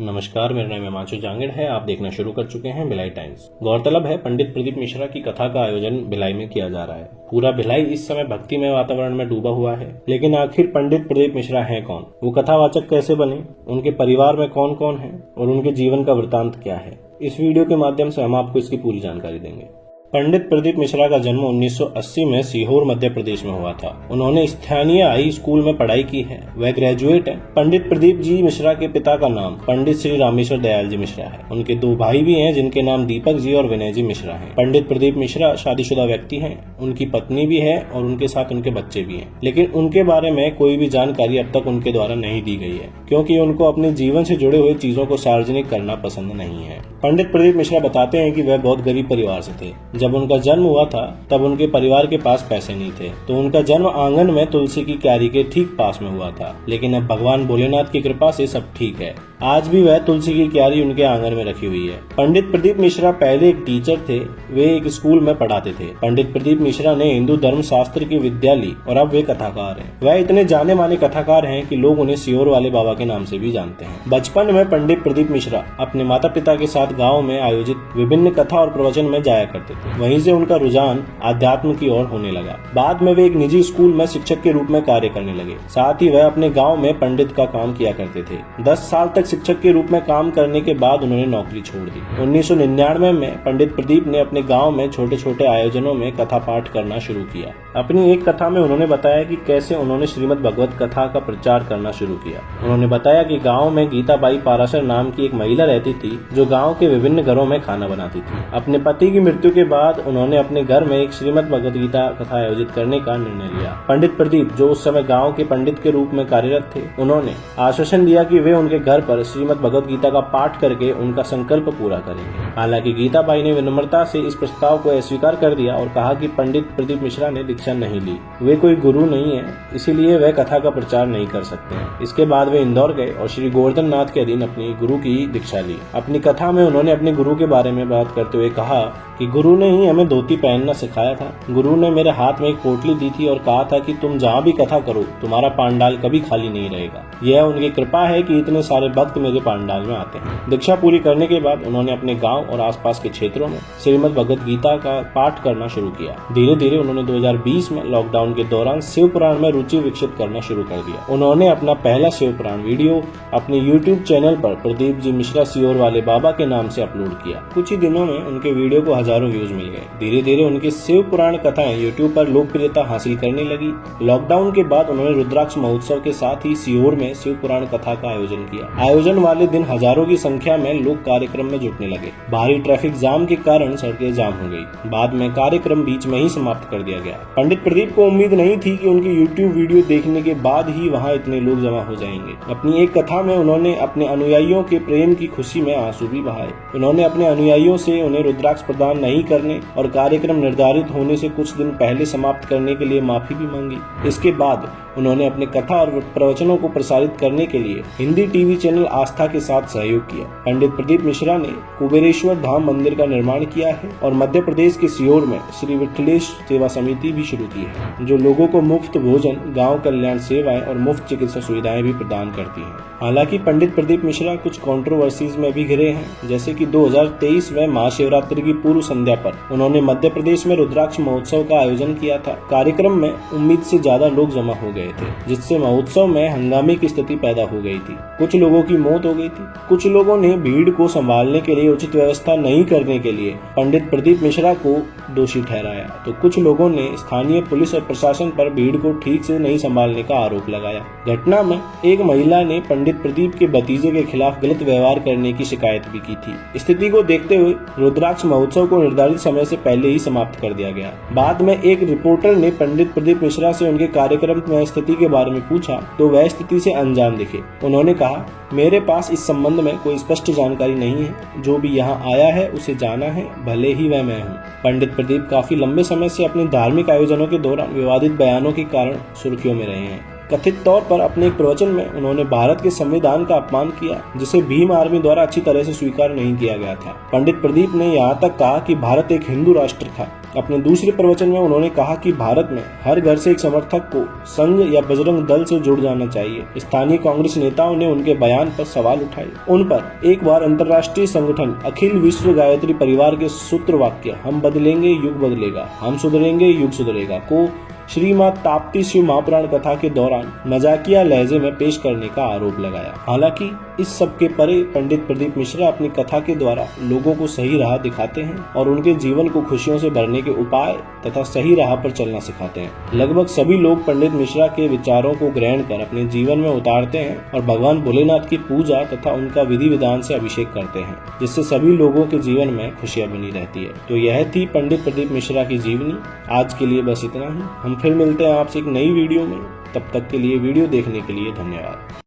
नमस्कार, मेरा नाम हिमांशु जांगड़ है। आप देखना शुरू कर चुके हैं भिलाई टाइम्स। गौरतलब है, पंडित प्रदीप मिश्रा की कथा का आयोजन भिलाई में किया जा रहा है। पूरा भिलाई इस समय भक्तिमय वातावरण में डूबा हुआ है। लेकिन आखिर पंडित प्रदीप मिश्रा हैं कौन? वो कथावाचक कैसे बने? उनके परिवार में कौन कौन है और उनके जीवन का वृतांत क्या है? इस वीडियो के माध्यम से हम आपको इसकी पूरी जानकारी देंगे। पंडित प्रदीप मिश्रा का जन्म 1980 में सीहोर मध्य प्रदेश में हुआ था। उन्होंने स्थानीय हाई स्कूल में पढ़ाई की है। वह ग्रेजुएट हैं। पंडित प्रदीप जी मिश्रा के पिता का नाम पंडित श्री रामेश्वर दयाल जी मिश्रा है। उनके दो भाई भी हैं, जिनके नाम दीपक जी और विनय जी मिश्रा हैं। पंडित प्रदीप मिश्रा शादीशुदा व्यक्ति हैं। उनकी पत्नी भी है और उनके साथ उनके बच्चे भी हैं। लेकिन उनके बारे में कोई भी जानकारी अब तक उनके द्वारा नहीं दी गई है, क्योंकि उनको अपने जीवन से जुड़े हुए चीजों को सार्वजनिक करना पसंद नहीं है। पंडित प्रदीप मिश्रा बताते हैं कि वह बहुत गरीब परिवार से थे। जब उनका जन्म हुआ था तब उनके परिवार के पास पैसे नहीं थे, तो उनका जन्म आंगन में तुलसी की क्यारी के ठीक पास में हुआ था। लेकिन अब भगवान भोलेनाथ की कृपा से सब ठीक है। आज भी वह तुलसी की क्यारी उनके आंगन में रखी हुई है। पंडित प्रदीप मिश्रा पहले एक टीचर थे। वे एक स्कूल में पढ़ाते थे। पंडित प्रदीप मिश्रा ने हिंदू धर्म शास्त्र की विद्या ली और अब वे कथाकार हैं। वह इतने जाने माने कथाकार हैं कि लोग उन्हें सीहोर वाले बाबा के नाम से भी जानते हैं। बचपन में पंडित प्रदीप मिश्रा अपने माता पिता के साथ गाँव में आयोजित विभिन्न कथा और प्रवचन में जाया करते थे। वहीं से उनका रुझान आध्यात्म की ओर होने लगा। बाद में वे एक निजी स्कूल में शिक्षक के रूप में कार्य करने लगे। साथ ही वह अपने गाँव में पंडित का काम किया करते थे। 10 साल तक शिक्षक के रूप में काम करने के बाद उन्होंने नौकरी छोड़ दी। 1999 में पंडित प्रदीप ने अपने गांव में छोटे छोटे आयोजनों में कथा पाठ करना शुरू किया। अपनी एक कथा में उन्होंने बताया कि कैसे उन्होंने श्रीमद् भगवत कथा का प्रचार करना शुरू किया। उन्होंने बताया कि गांव में गीताबाई पाराशर नाम की एक महिला रहती थी, जो गांव के विभिन्न घरों में खाना बनाती थी। अपने पति की मृत्यु के बाद उन्होंने अपने घर में एक श्रीमद् भगवत गीता कथा आयोजित करने का निर्णय लिया। पंडित प्रदीप, जो उस समय गाँव के पंडित के रूप में कार्यरत थे, उन्होंने आश्वासन दिया कि वे उनके घर पर श्रीमद् भगवत गीता का पाठ करके उनका संकल्प पूरा करेंगे। हालांकि गीताबाई ने विनम्रता से इस प्रस्ताव को अस्वीकार कर दिया और कहा कि पंडित प्रदीप मिश्रा ने दीक्षा नहीं ली, वे कोई गुरु नहीं है, इसीलिए वे कथा का प्रचार नहीं कर सकते हैं। इसके बाद वे इंदौर गए और श्री गोवर्धन नाथ के अधीन अपनी गुरु की दीक्षा ली। अपनी कथा में उन्होंने अपने गुरु के बारे में बात करते हुए कहा कि गुरु ने ही हमें धोती पहनना सिखाया था। गुरु ने मेरे हाथ में एक पोटली दी थी और कहा था कि तुम जहाँ भी कथा करो, तुम्हारा पांडाल कभी खाली नहीं रहेगा। यह उनकी कृपा है कि इतने सारे भक्त मेरे पांडाल में आते हैं। दीक्षा पूरी करने के बाद उन्होंने अपने गांव और आसपास के क्षेत्रों में श्रीमद् भगवत गीता का पाठ करना शुरू किया। धीरे धीरे उन्होंने 2020 में लॉकडाउन के दौरान शिव पुराण में रुचि विकसित करना शुरू कर दिया। उन्होंने अपना पहला शिव पुराण वीडियो अपने YouTube चैनल पर प्रदीप जी मिश्रा सीहोर वाले बाबा के नाम से अपलोड किया। कुछ ही दिनों में उनके वीडियो को हजारों व्यूज मिल गए। धीरे धीरे उनके शिव पुराण कथाएं YouTube पर लोकप्रियता हासिल करने लगी। लॉकडाउन के बाद उन्होंने रुद्राक्ष महोत्सव के साथ ही सीहोर में शिव पुराण कथा का आयोजन किया। आयोजन वाले दिन हजारों की संख्या में लोग कार्यक्रम में जुटने लगे। भारी ट्रैफिक जाम के कारण सड़कें जाम हो गई। बाद में कार्यक्रम बीच में ही समाप्त कर दिया गया। पंडित प्रदीप को उम्मीद नहीं थी कि उनकी YouTube वीडियो देखने के बाद ही वहां इतने लोग जमा हो जाएंगे। अपनी एक कथा में उन्होंने अपने अनुयायियों के प्रेम की खुशी में आंसू भी बहाए। उन्होंने अपने अनुयायियों से उन्हें रुद्राक्ष प्रदान नहीं करने और कार्यक्रम निर्धारित होने से कुछ दिन पहले समाप्त करने के लिए माफी भी मांगी। इसके बाद उन्होंने अपने कथा और प्रवचनों को प्रसारित करने के लिए हिंदी टीवी चैनल आस्था के साथ सहयोग किया। पंडित प्रदीप मिश्रा ने कुबेरेश्वर धाम मंदिर का निर्माण किया है और मध्य प्रदेश के सीहोर में श्री विठलेश सेवा समिति भी शुरू की है, जो लोगों को मुफ्त भोजन, गांव कल्याण सेवाएं और मुफ्त चिकित्सा सुविधाएं भी प्रदान करती है। हालांकि पंडित प्रदीप मिश्रा कुछ कंट्रोवर्सीज में भी घिरे हैं, जैसे कि 2023 में महाशिवरात्रि की पूर्व संध्या पर उन्होंने मध्य प्रदेश में रुद्राक्ष महोत्सव का आयोजन किया था। कार्यक्रम में उम्मीद से ज्यादा लोग जमा हो गए थे, जिससे महोत्सव में हंगामे की स्थिति पैदा हो गई थी। कुछ लोगों की मौत हो गई थी। कुछ लोगों ने भीड़ को संभालने के लिए उचित व्यवस्था नहीं करने के लिए पंडित प्रदीप मिश्रा को दोषी ठहराया, तो कुछ लोगों ने स्थानीय पुलिस और प्रशासन पर भीड़ को ठीक से नहीं संभालने का आरोप लगाया। घटना में एक महिला ने पंडित प्रदीप के भतीजे के खिलाफ गलत व्यवहार करने की शिकायत भी की थी। स्थिति को देखते हुए रुद्राक्ष महोत्सव को निर्धारित समय से पहले ही समाप्त कर दिया गया। बाद में एक रिपोर्टर ने पंडित प्रदीप मिश्रा से उनके कार्यक्रम में स्थिति के बारे में पूछा, तो वह स्थिति से अनजान दिखे। उन्होंने कहा, मेरे पास इस संबंध में कोई स्पष्ट जानकारी नहीं है। जो भी यहाँ आया है उसे जाना है, भले ही वह मैं हूँ। पंडित प्रदीप काफी लंबे समय से अपने धार्मिक आयोजनों के दौरान विवादित बयानों के कारण सुर्खियों में रहे हैं। कथित तौर पर अपने एक प्रवचन में उन्होंने भारत के संविधान का अपमान किया, जिसे भीम आर्मी द्वारा अच्छी तरह से स्वीकार नहीं किया गया था। पंडित प्रदीप ने यहाँ तक कहा कि भारत एक हिंदू राष्ट्र था अपने दूसरे प्रवचन में उन्होंने कहा कि भारत में हर घर से एक समर्थक को संघ या बजरंग दल से जुड़ जाना चाहिए। स्थानीय कांग्रेस नेताओं ने उनके बयान पर सवाल उठाए। उन पर एक बार अंतर्राष्ट्रीय संगठन अखिल विश्व गायत्री परिवार के सूत्र वाक्य हम बदलेंगे युग बदलेगा, हम सुधरेंगे युग सुधरेगा को श्रीमां ताप्ती शिव महापुराण कथा के दौरान मजाकिया लहजे में पेश करने का आरोप लगाया। हालांकि इस सब के परे पंडित प्रदीप मिश्रा अपनी कथा के द्वारा लोगों को सही राह दिखाते हैं और उनके जीवन को खुशियों से भरने के उपाय तथा सही राह पर चलना सिखाते हैं। लगभग सभी लोग पंडित मिश्रा के विचारों को ग्रहण कर अपने जीवन में उतारते हैं और भगवान भोलेनाथ की पूजा तथा उनका विधि विधान से अभिषेक करते हैं, जिससे सभी लोगों के जीवन में खुशियां बनी रहती है। तो यह थी पंडित प्रदीप मिश्रा की जीवनी। आज के लिए बस इतना ही। हम फिर मिलते हैं आपसे एक नई वीडियो में। तब तक के लिए वीडियो देखने के लिए धन्यवाद।